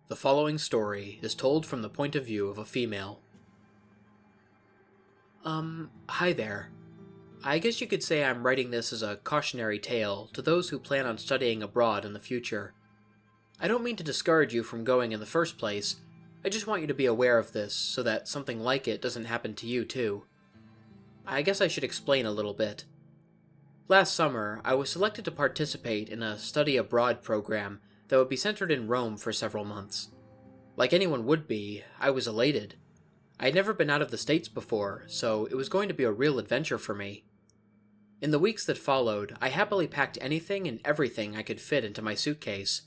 The following story is told from the point of view of a female. Hi there. I guess you could say I'm writing this as a cautionary tale to those who plan on studying abroad in the future. I don't mean to discourage you from going in the first place, I just want you to be aware of this so that something like it doesn't happen to you too. I guess I should explain a little bit. Last summer, I was selected to participate in a study abroad program that would be centered in Rome for several months. Like anyone would be, I was elated. I had never been out of the States before, so it was going to be a real adventure for me. In the weeks that followed, I happily packed anything and everything I could fit into my suitcase.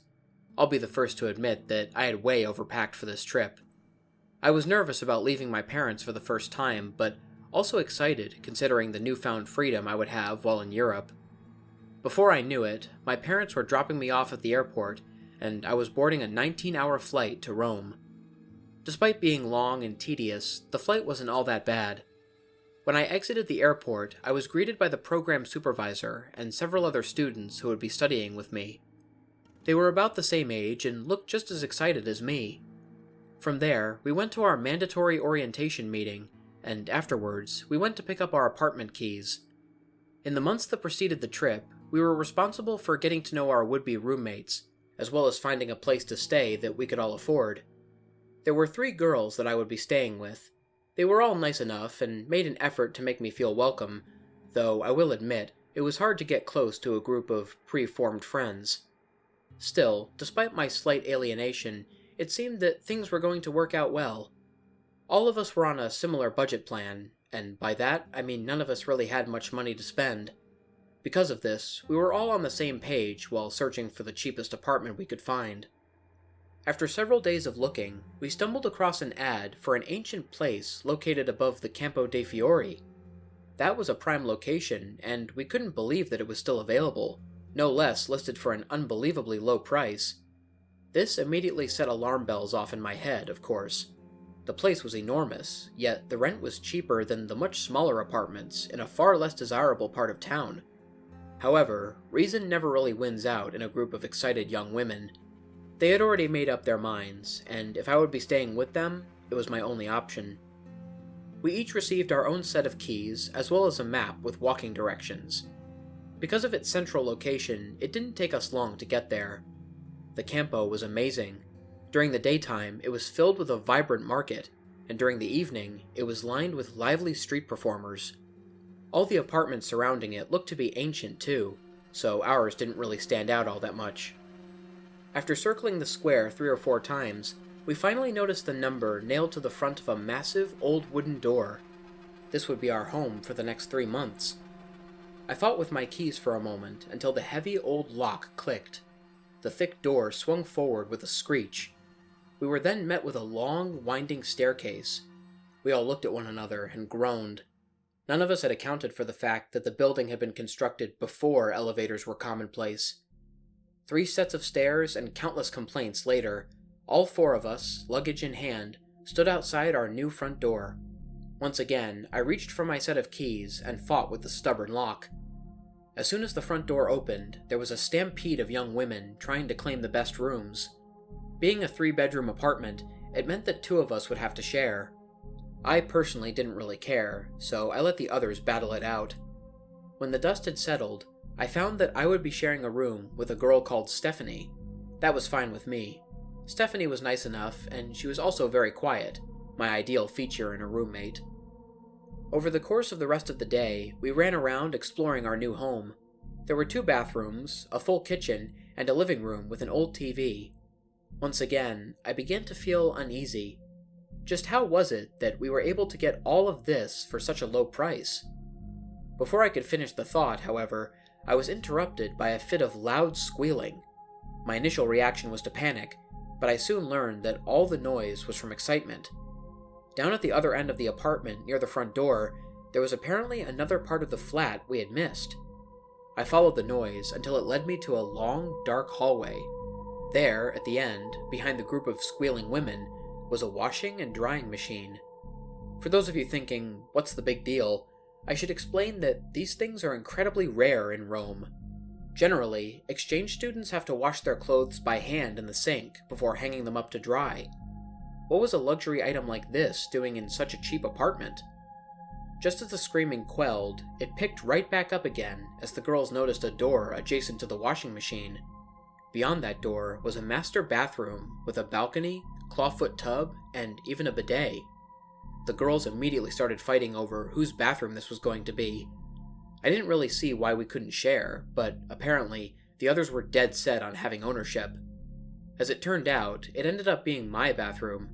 I'll be the first to admit that I had way overpacked for this trip. I was nervous about leaving my parents for the first time, but also excited considering the newfound freedom I would have while in Europe. Before I knew it, my parents were dropping me off at the airport, and I was boarding a 19-hour flight to Rome. Despite being long and tedious, the flight wasn't all that bad. When I exited the airport, I was greeted by the program supervisor and several other students who would be studying with me. They were about the same age and looked just as excited as me. From there, we went to our mandatory orientation meeting, and afterwards, we went to pick up our apartment keys. In the months that preceded the trip, we were responsible for getting to know our would-be roommates, as well as finding a place to stay that we could all afford. There were 3 girls that I would be staying with. They were all nice enough and made an effort to make me feel welcome, though I will admit, it was hard to get close to a group of pre-formed friends. Still, despite my slight alienation, it seemed that things were going to work out well. All of us were on a similar budget plan, and by that I mean none of us really had much money to spend. Because of this, we were all on the same page while searching for the cheapest apartment we could find. After several days of looking, we stumbled across an ad for an ancient place located above the Campo dei Fiori. That was a prime location, and we couldn't believe that it was still available, no less listed for an unbelievably low price. This immediately set alarm bells off in my head, of course. The place was enormous, yet the rent was cheaper than the much smaller apartments in a far less desirable part of town. However, reason never really wins out in a group of excited young women. They had already made up their minds, and if I would be staying with them, it was my only option. We each received our own set of keys, as well as a map with walking directions. Because of its central location, it didn't take us long to get there. The Campo was amazing. During the daytime, it was filled with a vibrant market, and during the evening, it was lined with lively street performers. All the apartments surrounding it looked to be ancient too, so ours didn't really stand out all that much. After circling the square 3 or 4 times, we finally noticed the number nailed to the front of a massive old wooden door. This would be our home for the next 3 months. I fought with my keys for a moment until the heavy old lock clicked. The thick door swung forward with a screech. We were then met with a long, winding staircase. We all looked at one another and groaned. None of us had accounted for the fact that the building had been constructed before elevators were commonplace. 3 sets of stairs and countless complaints later, all 4 of us, luggage in hand, stood outside our new front door. Once again, I reached for my set of keys and fought with the stubborn lock. As soon as the front door opened, there was a stampede of young women trying to claim the best rooms. Being a 3-bedroom apartment, it meant that 2 of us would have to share. I personally didn't really care, so I let the others battle it out. When the dust had settled, I found that I would be sharing a room with a girl called Stephanie. That was fine with me. Stephanie was nice enough, and she was also very quiet, my ideal feature in a roommate. Over the course of the rest of the day, we ran around exploring our new home. There were 2 bathrooms, a full kitchen, and a living room with an old TV. Once again, I began to feel uneasy. Just how was it that we were able to get all of this for such a low price? Before I could finish the thought, however, I was interrupted by a fit of loud squealing. My initial reaction was to panic, but I soon learned that all the noise was from excitement. Down at the other end of the apartment, near the front door, there was apparently another part of the flat we had missed. I followed the noise until it led me to a long, dark hallway. There, at the end, behind the group of squealing women, was a washing and drying machine. For those of you thinking, what's the big deal, I should explain that these things are incredibly rare in Rome. Generally, exchange students have to wash their clothes by hand in the sink before hanging them up to dry. What was a luxury item like this doing in such a cheap apartment? Just as the screaming quelled, it picked right back up again as the girls noticed a door adjacent to the washing machine. Beyond that door was a master bathroom with a balcony, clawfoot tub, and even a bidet. The girls immediately started fighting over whose bathroom this was going to be. I didn't really see why we couldn't share, but apparently the others were dead set on having ownership. As it turned out, it ended up being my bathroom.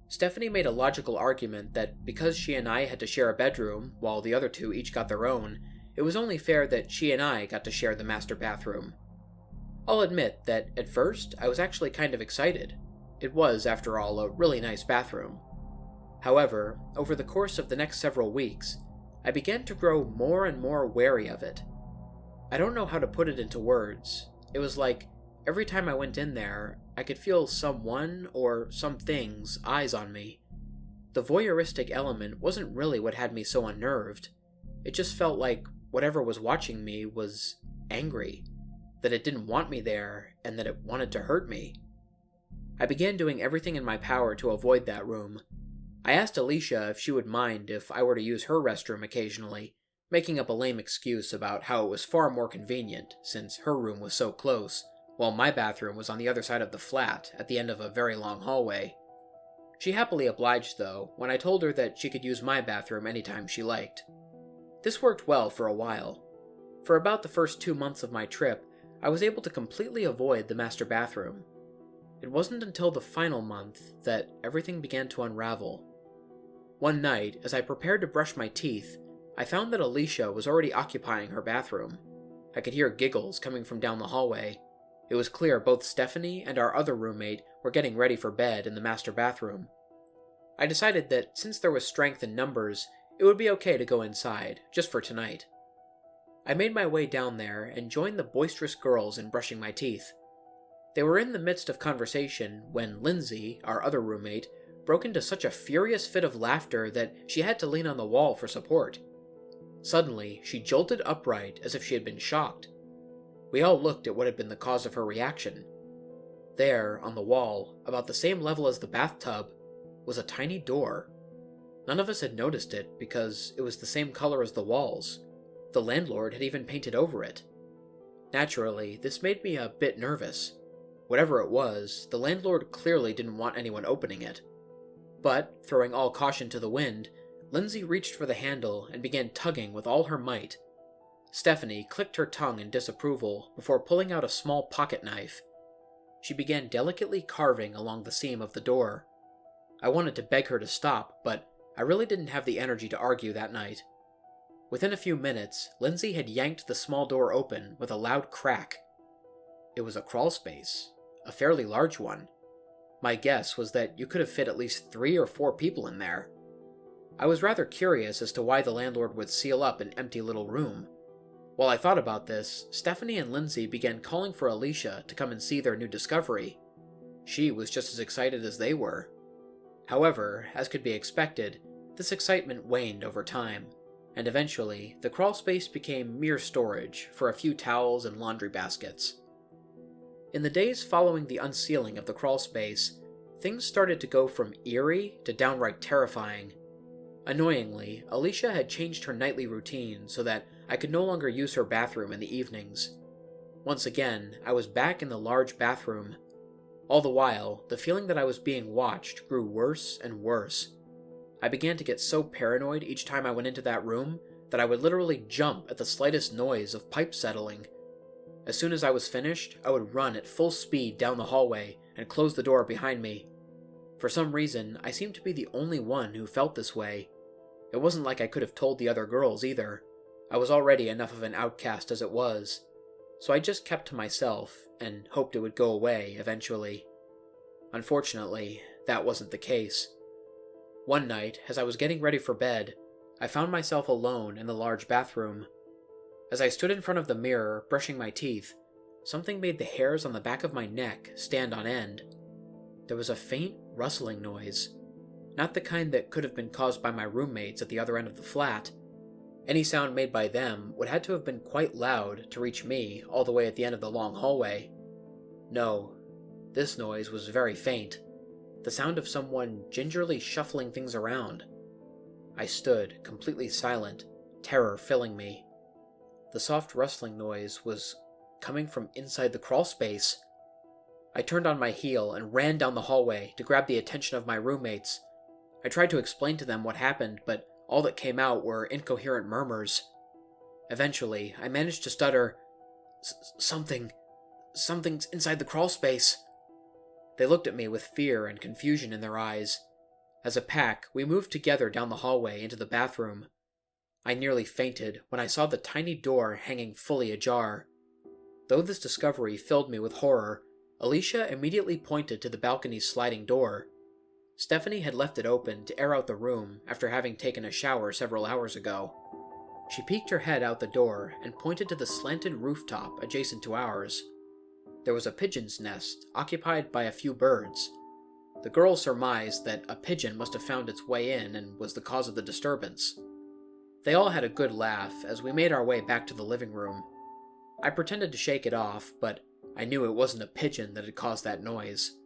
Stephanie made a logical argument that because she and I had to share a bedroom, while the other two each got their own, it was only fair that she and I got to share the master bathroom. I'll admit that at first I was actually kind of excited. It was, after all, a really nice bathroom. However, over the course of the next several weeks, I began to grow more and more wary of it. I don't know how to put it into words. It was like, every time I went in there, I could feel someone or something's eyes on me. The voyeuristic element wasn't really what had me so unnerved. It just felt like whatever was watching me was angry, that it didn't want me there, and that it wanted to hurt me. I began doing everything in my power to avoid that room. I asked Alicia if she would mind if I were to use her restroom occasionally, making up a lame excuse about how it was far more convenient, since her room was so close, while my bathroom was on the other side of the flat, at the end of a very long hallway. She happily obliged, though, when I told her that she could use my bathroom anytime she liked. This worked well for a while. For about the first 2 months of my trip, I was able to completely avoid the master bathroom. It wasn't until the final month that everything began to unravel. One night, as I prepared to brush my teeth, I found that Alicia was already occupying her bathroom. I could hear giggles coming from down the hallway. It was clear both Stephanie and our other roommate were getting ready for bed in the master bathroom. I decided that since there was strength in numbers, it would be okay to go inside, just for tonight. I made my way down there and joined the boisterous girls in brushing my teeth. They were in the midst of conversation when Lindsay, our other roommate, broke into such a furious fit of laughter that she had to lean on the wall for support. Suddenly, she jolted upright as if she had been shocked. We all looked at what had been the cause of her reaction. There, on the wall, about the same level as the bathtub, was a tiny door. None of us had noticed it because it was the same color as the walls. The landlord had even painted over it. Naturally, this made me a bit nervous. Whatever it was, the landlord clearly didn't want anyone opening it. But, throwing all caution to the wind, Lindsay reached for the handle and began tugging with all her might. Stephanie clicked her tongue in disapproval before pulling out a small pocket knife. She began delicately carving along the seam of the door. I wanted to beg her to stop, but I really didn't have the energy to argue that night. Within a few minutes, Lindsay had yanked the small door open with a loud crack. It was a crawlspace, a fairly large one. My guess was that you could have fit at least 3 or 4 people in there. I was rather curious as to why the landlord would seal up an empty little room. While I thought about this, Stephanie and Lindsay began calling for Alicia to come and see their new discovery. She was just as excited as they were. However, as could be expected, this excitement waned over time, and eventually the crawlspace became mere storage for a few towels and laundry baskets. In the days following the unsealing of the crawlspace, things started to go from eerie to downright terrifying. Annoyingly, Alicia had changed her nightly routine so that I could no longer use her bathroom in the evenings. Once again, I was back in the large bathroom. All the while, the feeling that I was being watched grew worse and worse. I began to get so paranoid each time I went into that room that I would literally jump at the slightest noise of pipes settling. As soon as I was finished, I would run at full speed down the hallway and close the door behind me. For some reason, I seemed to be the only one who felt this way. It wasn't like I could have told the other girls either. I was already enough of an outcast as it was. So I just kept to myself and hoped it would go away eventually. Unfortunately, that wasn't the case. One night, as I was getting ready for bed, I found myself alone in the large bathroom. As I stood in front of the mirror, brushing my teeth, something made the hairs on the back of my neck stand on end. There was a faint rustling noise, not the kind that could have been caused by my roommates at the other end of the flat. Any sound made by them would have to have been quite loud to reach me all the way at the end of the long hallway. No, this noise was very faint, the sound of someone gingerly shuffling things around. I stood, completely silent, terror filling me. The soft rustling noise was coming from inside the crawlspace. I turned on my heel and ran down the hallway to grab the attention of my roommates. I tried to explain to them what happened, but all that came out were incoherent murmurs. Eventually, I managed to stutter, Something's inside the crawlspace." They looked at me with fear and confusion in their eyes. As a pack, we moved together down the hallway into the bathroom. I nearly fainted when I saw the tiny door hanging fully ajar. Though this discovery filled me with horror, Alicia immediately pointed to the balcony's sliding door. Stephanie had left it open to air out the room after having taken a shower several hours ago. She peeked her head out the door and pointed to the slanted rooftop adjacent to ours. There was a pigeon's nest occupied by a few birds. The girl surmised that a pigeon must have found its way in and was the cause of the disturbance. They all had a good laugh as we made our way back to the living room. I pretended to shake it off, but I knew it wasn't a pigeon that had caused that noise.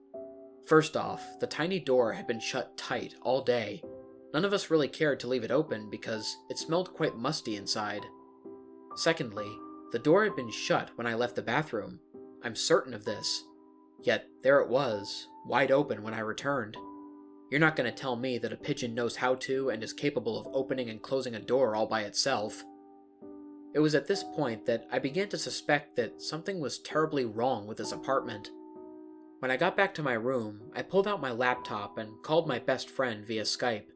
First off, the tiny door had been shut tight all day. None of us really cared to leave it open because it smelled quite musty inside. Secondly, the door had been shut when I left the bathroom. I'm certain of this. Yet there it was, wide open when I returned. You're not going to tell me that a pigeon knows how to and is capable of opening and closing a door all by itself. It was at this point that I began to suspect that something was terribly wrong with this apartment. When I got back to my room, I pulled out my laptop and called my best friend via Skype.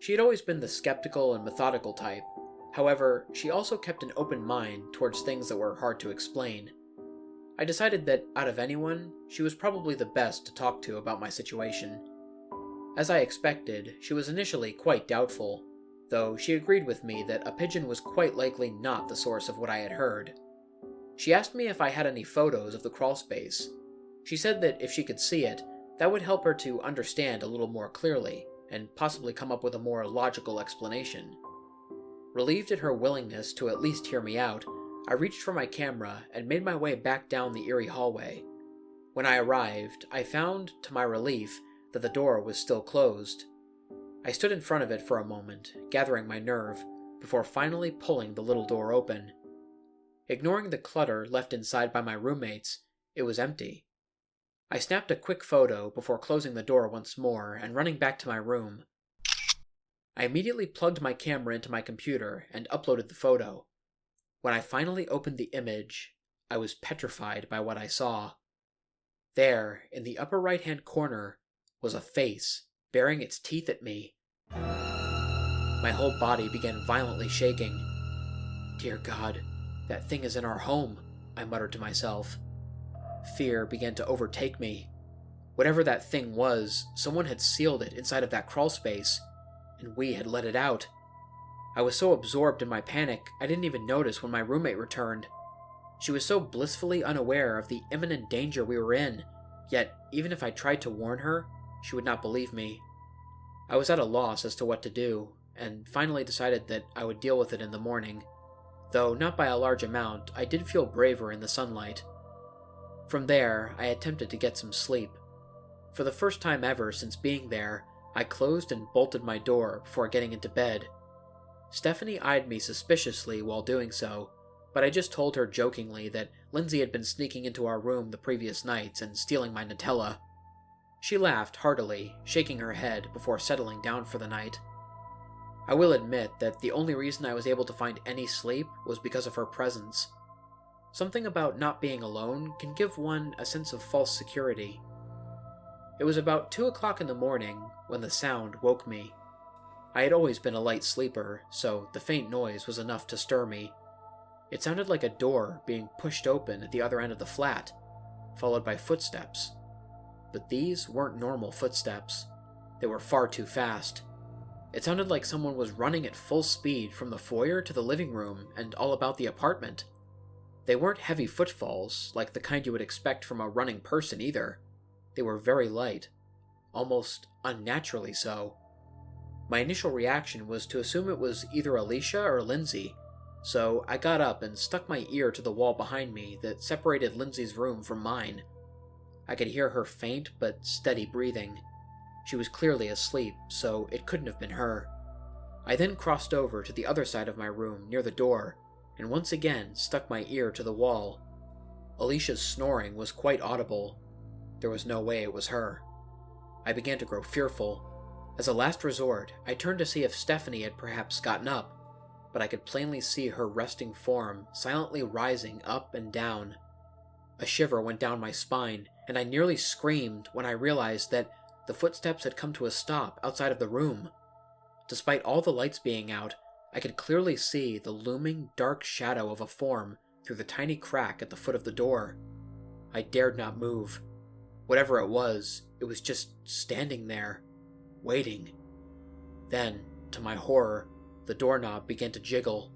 She had always been the skeptical and methodical type. However, she also kept an open mind towards things that were hard to explain. I decided that, out of anyone, she was probably the best to talk to about my situation. As I expected, she was initially quite doubtful, though she agreed with me that a pigeon was quite likely not the source of what I had heard. She asked me if I had any photos of the crawlspace. She said that if she could see it, that would help her to understand a little more clearly, and possibly come up with a more logical explanation. Relieved at her willingness to at least hear me out, I reached for my camera and made my way back down the eerie hallway. When I arrived, I found, to my relief, that the door was still closed. I stood in front of it for a moment, gathering my nerve, before finally pulling the little door open. Ignoring the clutter left inside by my roommates, it was empty. I snapped a quick photo before closing the door once more and running back to my room. I immediately plugged my camera into my computer and uploaded the photo. When I finally opened the image, I was petrified by what I saw. There, in the upper right-hand corner, was a face, baring its teeth at me. My whole body began violently shaking. "Dear God, that thing is in our home," I muttered to myself. Fear began to overtake me. Whatever that thing was, someone had sealed it inside of that crawlspace, and we had let it out. I was so absorbed in my panic, I didn't even notice when my roommate returned. She was so blissfully unaware of the imminent danger we were in, yet even if I tried to warn her, she would not believe me. I was at a loss as to what to do, and finally decided that I would deal with it in the morning. Though not by a large amount, I did feel braver in the sunlight. From there, I attempted to get some sleep. For the first time ever since being there, I closed and bolted my door before getting into bed. Stephanie eyed me suspiciously while doing so, but I just told her jokingly that Lindsay had been sneaking into our room the previous nights and stealing my Nutella. She laughed heartily, shaking her head before settling down for the night. I will admit that the only reason I was able to find any sleep was because of her presence. Something about not being alone can give one a sense of false security. It was about 2 o'clock in the morning when the sound woke me. I had always been a light sleeper, so the faint noise was enough to stir me. It sounded like a door being pushed open at the other end of the flat, followed by footsteps. But these weren't normal footsteps. They were far too fast. It sounded like someone was running at full speed from the foyer to the living room and all about the apartment. They weren't heavy footfalls, like the kind you would expect from a running person either. They were very light, almost unnaturally so. My initial reaction was to assume it was either Alicia or Lindsay, so I got up and stuck my ear to the wall behind me that separated Lindsay's room from mine. I could hear her faint but steady breathing. She was clearly asleep, so it couldn't have been her. I then crossed over to the other side of my room near the door, and once again stuck my ear to the wall. Alicia's snoring was quite audible. There was no way it was her. I began to grow fearful. As a last resort, I turned to see if Stephanie had perhaps gotten up, but I could plainly see her resting form silently rising up and down. A shiver went down my spine, and I nearly screamed when I realized that the footsteps had come to a stop outside of the room. Despite all the lights being out, I could clearly see the looming dark shadow of a form through the tiny crack at the foot of the door. I dared not move. Whatever it was just standing there, waiting. Then, to my horror, the doorknob began to jiggle.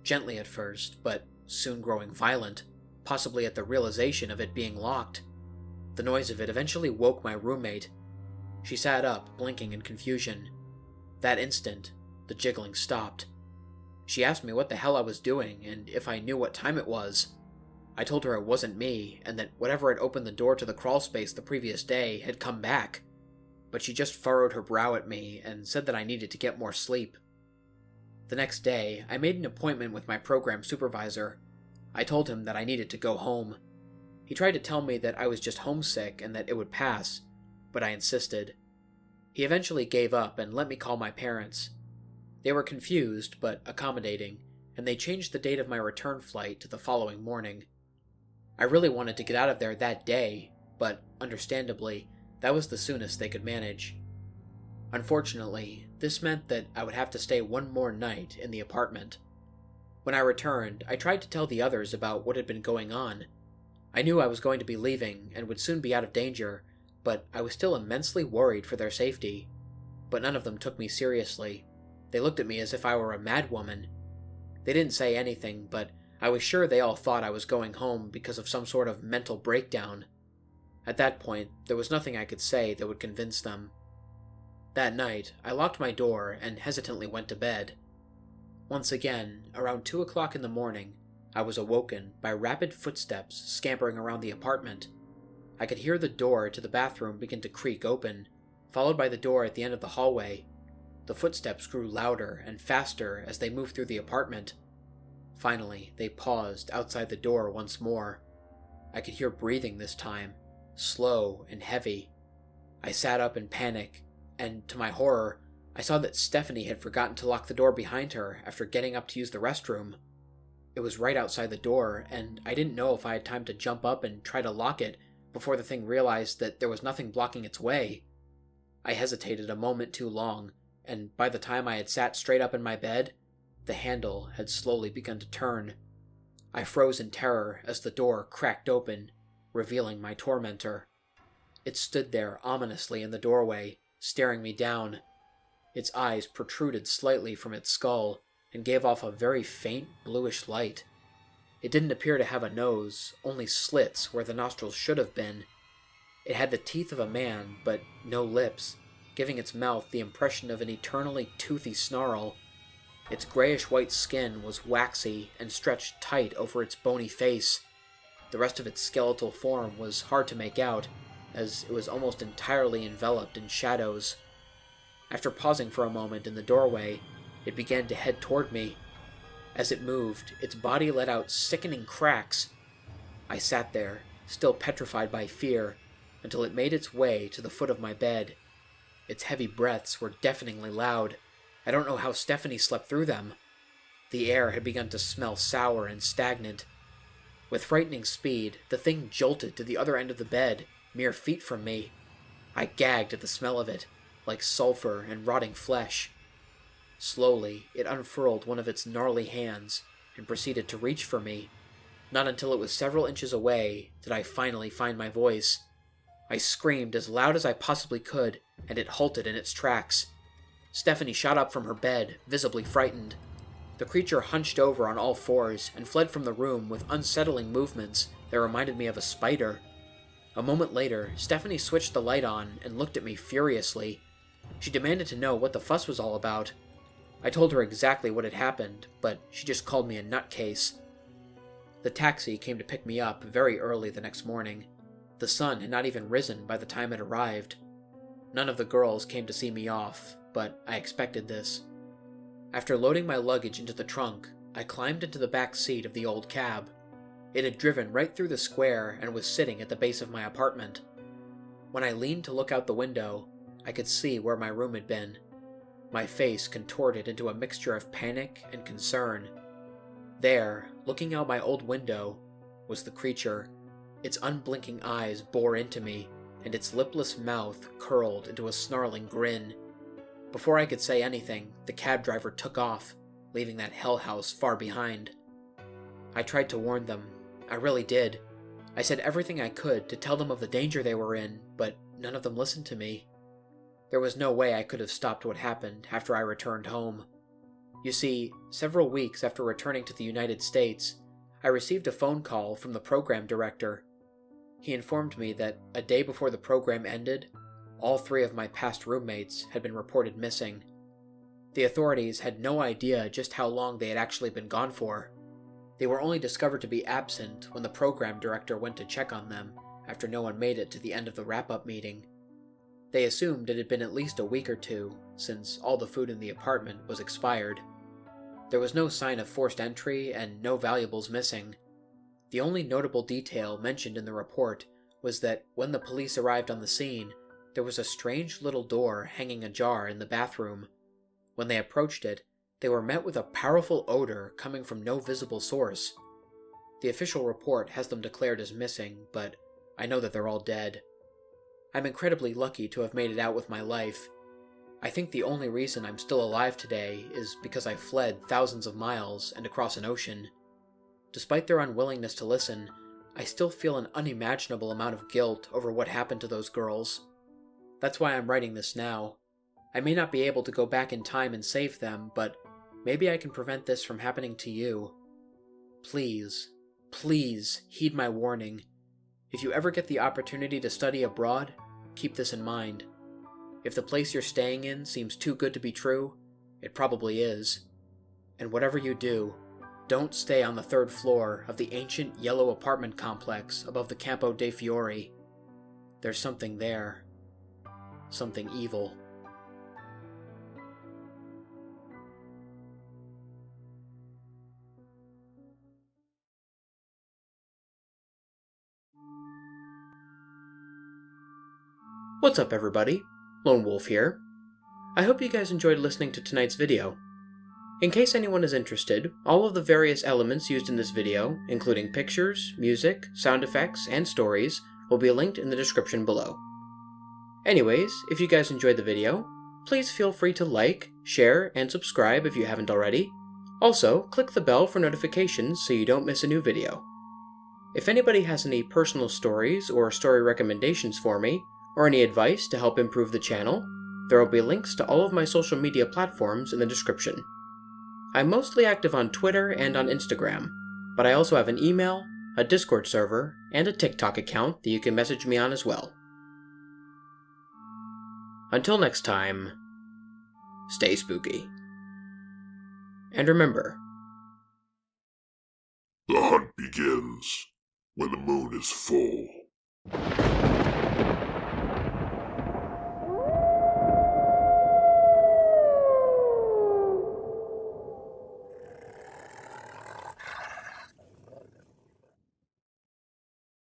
Gently at first, but soon growing violent, possibly at the realization of it being locked. The noise of it eventually woke my roommate. She sat up, blinking in confusion. That instant, the jiggling stopped. She asked me what the hell I was doing, and if I knew what time it was. I told her it wasn't me, and that whatever had opened the door to the crawlspace the previous day had come back. But she just furrowed her brow at me and said that I needed to get more sleep. The next day, I made an appointment with my program supervisor. I told him that I needed to go home. He tried to tell me that I was just homesick and that it would pass, but I insisted. He eventually gave up and let me call my parents. They were confused, but accommodating, and they changed the date of my return flight to the following morning. I really wanted to get out of there that day, but understandably, that was the soonest they could manage. Unfortunately, this meant that I would have to stay one more night in the apartment. When I returned, I tried to tell the others about what had been going on. I knew I was going to be leaving and would soon be out of danger, but I was still immensely worried for their safety. But none of them took me seriously. They looked at me as if I were a madwoman. They didn't say anything, but I was sure they all thought I was going home because of some sort of mental breakdown. At that point, there was nothing I could say that would convince them. That night, I locked my door and hesitantly went to bed. Once again, around 2 o'clock in the morning, I was awoken by rapid footsteps scampering around the apartment. I could hear the door to the bathroom begin to creak open, followed by the door at the end of the hallway. The footsteps grew louder and faster as they moved through the apartment. Finally, they paused outside the door once more. I could hear breathing this time, slow and heavy. I sat up in panic, and to my horror, I saw that Stephanie had forgotten to lock the door behind her after getting up to use the restroom. It was right outside the door, and I didn't know if I had time to jump up and try to lock it before the thing realized that there was nothing blocking its way. I hesitated a moment too long, and by the time I had sat straight up in my bed, the handle had slowly begun to turn. I froze in terror as the door cracked open, revealing my tormentor. It stood there ominously in the doorway, staring me down. Its eyes protruded slightly from its skull and gave off a very faint bluish light. It didn't appear to have a nose, only slits where the nostrils should have been. It had the teeth of a man, but no lips, giving its mouth the impression of an eternally toothy snarl. Its grayish-white skin was waxy and stretched tight over its bony face. The rest of its skeletal form was hard to make out, as it was almost entirely enveloped in shadows. After pausing for a moment in the doorway, it began to head toward me. As it moved, its body let out sickening cracks. I sat there, still petrified by fear, until it made its way to the foot of my bed. Its heavy breaths were deafeningly loud. I don't know how Stephanie slept through them. The air had begun to smell sour and stagnant. With frightening speed, the thing jolted to the other end of the bed, mere feet from me. I gagged at the smell of it, like sulfur and rotting flesh. Slowly, it unfurled one of its gnarly hands and proceeded to reach for me. Not until it was several inches away did I finally find my voice. I screamed as loud as I possibly could, and it halted in its tracks. Stephanie shot up from her bed, visibly frightened. The creature hunched over on all fours and fled from the room with unsettling movements that reminded me of a spider. A moment later, Stephanie switched the light on and looked at me furiously. She demanded to know what the fuss was all about. I told her exactly what had happened, but she just called me a nutcase. The taxi came to pick me up very early the next morning. The sun had not even risen by the time it arrived. None of the girls came to see me off, but I expected this. After loading my luggage into the trunk, I climbed into the back seat of the old cab. It had driven right through the square and was sitting at the base of my apartment. When I leaned to look out the window, I could see where my room had been. My face contorted into a mixture of panic and concern. There, looking out my old window, was the creature. Its unblinking eyes bore into me, and its lipless mouth curled into a snarling grin. Before I could say anything, the cab driver took off, leaving that hell house far behind. I tried to warn them. I really did. I said everything I could to tell them of the danger they were in, but none of them listened to me. There was no way I could have stopped what happened after I returned home. You see, several weeks after returning to the United States, I received a phone call from the program director. He informed me that a day before the program ended, all 3 of my past roommates had been reported missing. The authorities had no idea just how long they had actually been gone for. They were only discovered to be absent when the program director went to check on them after no one made it to the end of the wrap-up meeting. They assumed it had been at least a week or 2, since all the food in the apartment was expired. There was no sign of forced entry and no valuables missing. The only notable detail mentioned in the report was that when the police arrived on the scene, there was a strange little door hanging ajar in the bathroom. When they approached it, they were met with a powerful odor coming from no visible source. The official report has them declared as missing, but I know that they're all dead. I'm incredibly lucky to have made it out with my life. I think the only reason I'm still alive today is because I fled thousands of miles and across an ocean. Despite their unwillingness to listen, I still feel an unimaginable amount of guilt over what happened to those girls. That's why I'm writing this now. I may not be able to go back in time and save them, but maybe I can prevent this from happening to you. Please, please heed my warning. If you ever get the opportunity to study abroad, keep this in mind. If the place you're staying in seems too good to be true, it probably is. And whatever you do, don't stay on the 3rd floor of the ancient yellow apartment complex above the Campo dei Fiori. There's something there. Something evil. What's up, everybody? Lone Wolf here. I hope you guys enjoyed listening to tonight's video. In case anyone is interested, all of the various elements used in this video, including pictures, music, sound effects, and stories, will be linked in the description below. Anyways, if you guys enjoyed the video, please feel free to like, share, and subscribe if you haven't already. Also, click the bell for notifications so you don't miss a new video. If anybody has any personal stories or story recommendations for me, or any advice to help improve the channel, there will be links to all of my social media platforms in the description. I'm mostly active on Twitter and on Instagram, but I also have an email, a Discord server, and a TikTok account that you can message me on as well. Until next time, stay spooky. And remember, the hunt begins when the moon is full.